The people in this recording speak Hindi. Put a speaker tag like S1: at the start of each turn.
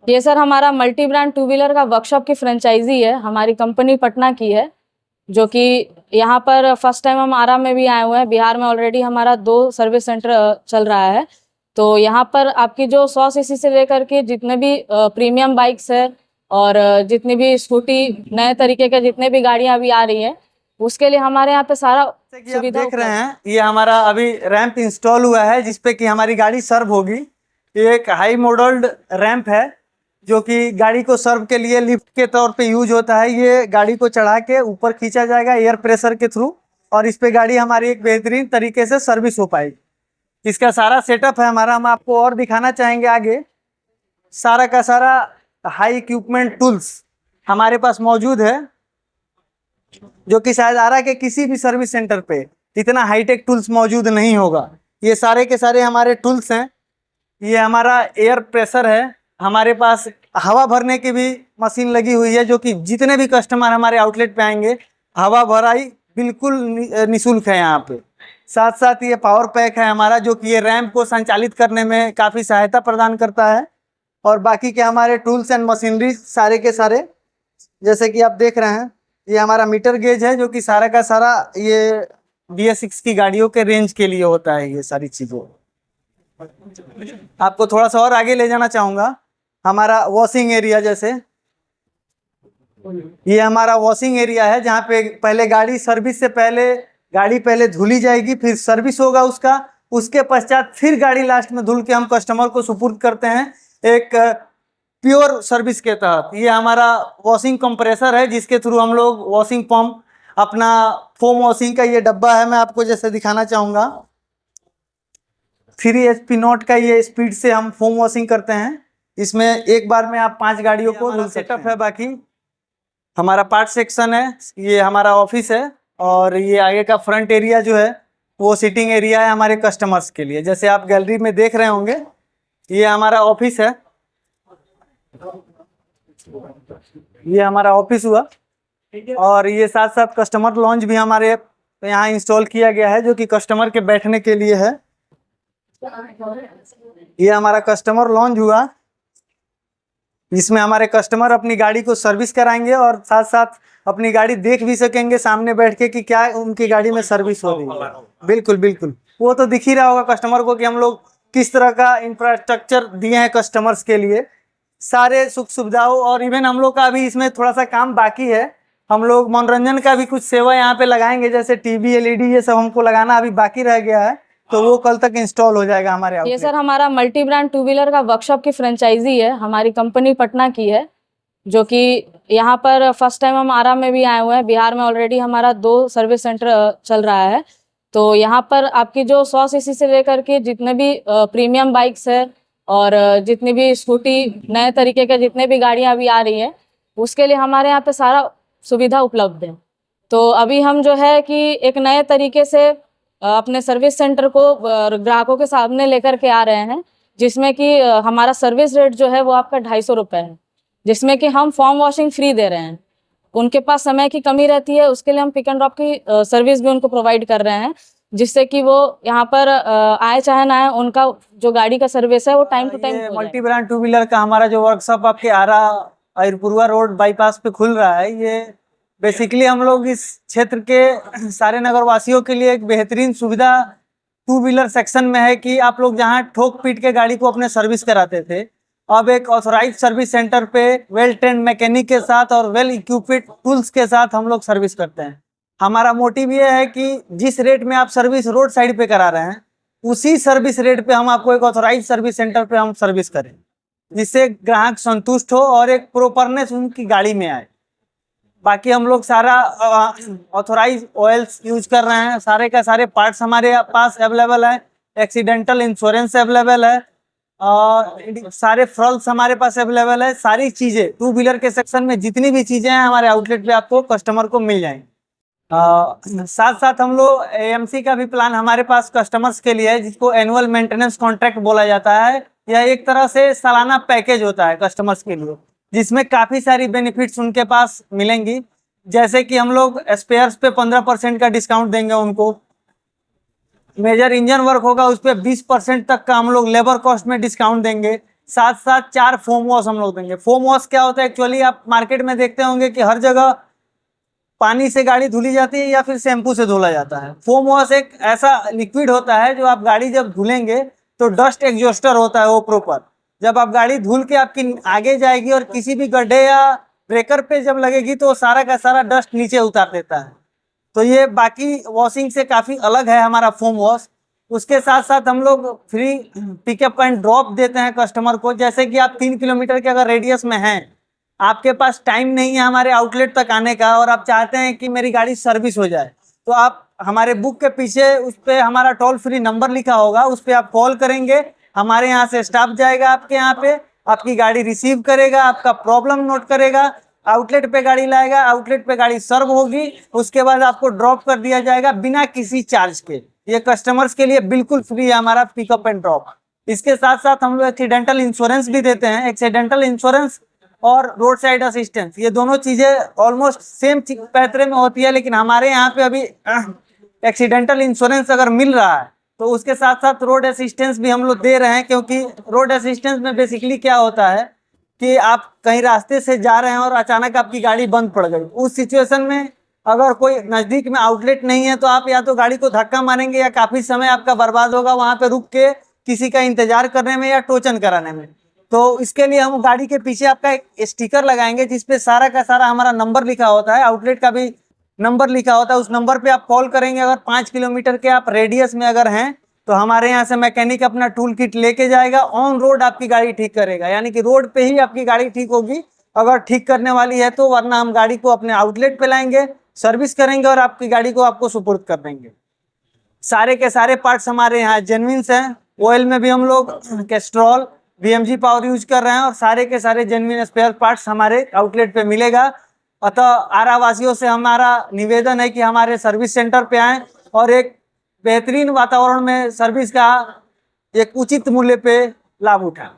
S1: ये सर हमारा मल्टी ब्रांड टू व्हीलर का वर्कशॉप की फ्रेंचाइजी है, हमारी कंपनी पटना की है, जो कि यहाँ पर फर्स्ट टाइम हम आरा में भी आए हुए हैं। बिहार में ऑलरेडी हमारा 2 सर्विस सेंटर चल रहा है। तो यहाँ पर आपकी जो 100 सीसी से लेकर के जितने भी प्रीमियम बाइक्स है और जितनी भी स्कूटी नए तरीके के जितने भी गाड़ियाँ अभी आ रही हैं, उसके लिए हमारे यहाँ पे सारा सुविधा
S2: देख रहे हैं। ये हमारा अभी रैंप इंस्टॉल हुआ है जिसपे कि हमारी गाड़ी सर्व होगी। ये एक हाई मॉडल्ड रैंप है जो कि गाड़ी को सर्व के लिए लिफ्ट के तौर पे यूज होता है। ये गाड़ी को चढ़ा के ऊपर खींचा जाएगा एयर प्रेशर के थ्रू, और इस पे गाड़ी हमारी एक बेहतरीन तरीके से सर्विस हो पाएगी। इसका सारा सेटअप है हमारा, हम आपको और दिखाना चाहेंगे आगे। सारा का सारा हाई इक्विपमेंट टूल्स हमारे पास मौजूद है, जो कि शायद आरा के किसी भी सर्विस सेंटर पे इतना हाईटेक टूल्स मौजूद नहीं होगा। ये सारे के सारे हमारे टूल्स हैं। ये हमारा एयर प्रेशर है, हमारे पास हवा भरने की भी मशीन लगी हुई है, जो कि जितने भी कस्टमर हमारे आउटलेट पे आएंगे हवा भराई बिल्कुल निःशुल्क है यहाँ पे। साथ साथ ये पावर पैक है हमारा, जो कि ये रैंप को संचालित करने में काफ़ी सहायता प्रदान करता है। और बाकी के हमारे टूल्स एंड मशीनरी सारे के सारे जैसे कि आप देख रहे हैं, ये हमारा मीटर गेज है, जो कि सारा का सारा ये BS6 की गाड़ियों के रेंज के लिए होता है। ये सारी चीज़ों आपको थोड़ा सा और आगे ले जाना चाहूँगा। हमारा वॉशिंग एरिया, जैसे ये हमारा वॉशिंग एरिया है, जहाँ पे पहले गाड़ी सर्विस से पहले गाड़ी पहले धुली जाएगी, फिर सर्विस होगा उसका, उसके पश्चात फिर गाड़ी लास्ट में धुल के हम कस्टमर को सुपुर्द करते हैं एक प्योर सर्विस के तहत। ये हमारा वॉशिंग कंप्रेसर है, जिसके थ्रू हम लोग वॉशिंग पंप अपना फोम वॉशिंग का ये डब्बा है, मैं आपको जैसे दिखाना चाहूँगा। 3 HP नॉट का ये स्पीड से हम फोम वॉशिंग करते हैं। इसमें एक बार में आप 5 गाड़ियों को धुल सेटअप है। बाकी हमारा पार्ट सेक्शन है, ये हमारा ऑफिस है, और ये आगे का फ्रंट एरिया जो है वो सिटिंग एरिया है हमारे कस्टमर्स के लिए। जैसे आप गैलरी में देख रहे होंगे, ये हमारा ऑफिस है, ये हमारा ऑफिस हुआ। और ये साथ साथ कस्टमर लॉन्ज भी हमारे यहाँ इंस्टॉल किया गया है, जो कि कस्टमर के बैठने के लिए है। ये हमारा कस्टमर लॉन्ज हुआ, इसमें हमारे कस्टमर अपनी गाड़ी को सर्विस कराएंगे और साथ साथ अपनी गाड़ी देख भी सकेंगे सामने बैठ के कि क्या उनकी गाड़ी में सर्विस हो रही है। बिल्कुल बिल्कुल, वो तो दिख ही रहा होगा कस्टमर को कि हम लोग किस तरह का इंफ्रास्ट्रक्चर दिए हैं कस्टमर्स के लिए, सारे सुख सुविधाओं। और इवन हम लोग का अभी इसमें थोड़ा सा काम बाकी है, हम लोग मनोरंजन का भी कुछ सेवा यहाँ पे लगाएंगे, जैसे टीवी LED ये सब हमको लगाना अभी बाकी रह गया है, तो वो कल तक इंस्टॉल हो जाएगा हमारे आउटलेट।
S1: ये सर हमारा मल्टी ब्रांड टू व्हीलर का वर्कशॉप की फ्रेंचाइजी है, हमारी कंपनी पटना की है, जो कि यहाँ पर फर्स्ट टाइम हम आरा में भी आए हुए हैं। बिहार में ऑलरेडी हमारा 2 सर्विस सेंटर चल रहा है। तो यहाँ पर आपकी जो 100 सीसी से लेकर के जितने भी प्रीमियम बाइक्स है और जितनी भी स्कूटी नए तरीके के जितने भी गाड़ियाँ अभी आ रही हैं, उसके लिए हमारे यहाँ पे सारा सुविधा उपलब्ध है। तो अभी हम जो है कि एक नए तरीके से अपने सर्विस सेंटर को ग्राहकों के सामने लेकर के आ रहे हैं, जिसमें कि हमारा सर्विस रेट जो है वो आपका 250 रुपये है, जिसमें कि हम फॉर्म वॉशिंग फ्री दे रहे हैं। उनके पास समय की कमी रहती है, उसके लिए हम पिक एंड ड्रॉप की सर्विस भी उनको प्रोवाइड कर रहे हैं, जिससे कि वो यहाँ पर आए चाहे ना आए, उनका जो गाड़ी का सर्विस है वो time to time.
S2: Multi brand two wheeler का हमारा जो वर्कशॉप आपके आरा आयुरपुरवा रोड बाईपास पे खुल रहा है, ये बेसिकली हम लोग इस क्षेत्र के सारे नगरवासियों के लिए एक बेहतरीन सुविधा टू व्हीलर सेक्शन में है कि आप लोग जहाँ ठोक पीट के गाड़ी को अपने सर्विस कराते थे, अब एक ऑथोराइज सर्विस सेंटर पे वेल ट्रेंड मैकेनिक के साथ और वेल इक्विप्ड टूल्स के साथ हम लोग सर्विस करते हैं। हमारा मोटिव ये है कि जिस रेट में आप सर्विस रोड साइड पे करा रहे हैं, उसी सर्विस रेट पे हम आपको एक ऑथोराइज सर्विस सेंटर पे हम सर्विस करें, जिससे ग्राहक संतुष्ट हो और एक प्रॉपरनेस उनकी गाड़ी में आए। बाकी हम लोग सारा ऑथोराइज ऑयल्स यूज कर रहे हैं, सारे का सारे पार्ट्स हमारे पास अवेलेबल है, एक्सीडेंटल इंश्योरेंस अवेलेबल है, और सारे फ्रॉल्स हमारे पास अवेलेबल है। सारी चीज़ें टू व्हीलर के सेक्शन में जितनी भी चीज़ें हैं हमारे आउटलेट पे आपको कस्टमर को मिल जाएंगी। साथ साथ हम लोग AMC का भी प्लान हमारे पास कस्टमर्स के लिए है, जिसको एनुअल मेंटेनेंस कॉन्ट्रैक्ट बोला जाता है। यह एक तरह से सालाना पैकेज होता है कस्टमर्स के लिए, जिसमें काफ़ी सारी बेनिफिट्स उनके पास मिलेंगी। जैसे कि हम लोग स्पेयर्स पे 15% का डिस्काउंट देंगे उनको, मेजर इंजन वर्क होगा उस पर 20% तक का हम लोग लेबर कॉस्ट में डिस्काउंट देंगे। साथ साथ 4 फोम वॉश हम लोग देंगे। फोम वॉश क्या होता है एक्चुअली, आप मार्केट में देखते होंगे कि हर जगह पानी से गाड़ी धुली जाती है या फिर शैम्पू से धुला जाता है। फोम वॉश एक ऐसा लिक्विड होता है जो आप गाड़ी जब धुलेंगे तो डस्ट एग्जॉस्टर होता है वो प्रॉपर, जब आप गाड़ी धुल के आपकी आगे जाएगी और किसी भी गड्ढे या ब्रेकर पे जब लगेगी तो सारा का सारा डस्ट नीचे उतार देता है। तो ये बाकी वॉशिंग से काफ़ी अलग है हमारा फोम वॉश। उसके साथ साथ हम लोग फ्री पिकअप एंड ड्रॉप देते हैं कस्टमर को। जैसे कि आप 3 किलोमीटर के अगर रेडियस में हैं, आपके पास टाइम नहीं है हमारे आउटलेट तक आने का और आप चाहते हैं कि मेरी गाड़ी सर्विस हो जाए, तो आप हमारे बुक के पीछे उस पर हमारा टोल फ्री नंबर लिखा होगा, उस पर आप कॉल करेंगे, हमारे यहाँ से स्टाफ जाएगा आपके यहाँ पे, आपकी गाड़ी रिसीव करेगा, आपका प्रॉब्लम नोट करेगा, आउटलेट पे गाड़ी लाएगा, आउटलेट पे गाड़ी सर्व होगी, उसके बाद आपको ड्रॉप कर दिया जाएगा बिना किसी चार्ज के। ये कस्टमर्स के लिए बिल्कुल फ्री है हमारा पिकअप एंड ड्रॉप। इसके साथ साथ हम लोग एक्सीडेंटल इंश्योरेंस भी देते हैं। एक्सीडेंटल इंश्योरेंस और रोड साइड असिस्टेंस, ये दोनों चीज़ें ऑलमोस्ट सेम पैतरे में होती है, लेकिन हमारे यहाँ पे अभी एक्सीडेंटल इंश्योरेंस अगर मिल रहा है तो उसके साथ साथ रोड असिस्टेंस भी हम लोग दे रहे हैं। क्योंकि रोड असिस्टेंस में बेसिकली क्या होता है कि आप कहीं रास्ते से जा रहे हैं और अचानक आपकी गाड़ी बंद पड़ गई, उस सिचुएशन में अगर कोई नज़दीक में आउटलेट नहीं है तो आप या तो गाड़ी को धक्का मारेंगे या काफ़ी समय आपका बर्बाद होगा वहाँ पे रुक के किसी का इंतजार करने में या टोचन कराने में। तो इसके लिए हम गाड़ी के पीछे आपका एक स्टिकर लगाएंगे जिसपे सारा का सारा हमारा नंबर लिखा होता है, आउटलेट का भी नंबर लिखा होता है। उस नंबर पे आप कॉल करेंगे, अगर 5 किलोमीटर के आप रेडियस में अगर हैं तो हमारे यहाँ से मैकेनिक अपना टूल किट लेके जाएगा, ऑन रोड आपकी गाड़ी ठीक करेगा, यानी कि रोड पे ही आपकी गाड़ी ठीक होगी अगर ठीक करने वाली है तो, वरना हम गाड़ी को अपने आउटलेट पे लाएंगे, सर्विस करेंगे और आपकी गाड़ी को आपको सुपुर्द कर देंगे। सारे के सारे पार्ट्स हमारे यहाँ जेन्युइन्स हैं। ऑयल में भी हम लोग कैस्ट्रॉल BMG पावर यूज कर रहे हैं और सारे के सारे जेन्युइन स्पेयर पार्ट्स हमारे आउटलेट पे मिलेगा। अतः आरा वासियों से हमारा निवेदन है कि हमारे सर्विस सेंटर पे आएँ और एक बेहतरीन वातावरण में सर्विस का एक उचित मूल्य पे लाभ उठाएं।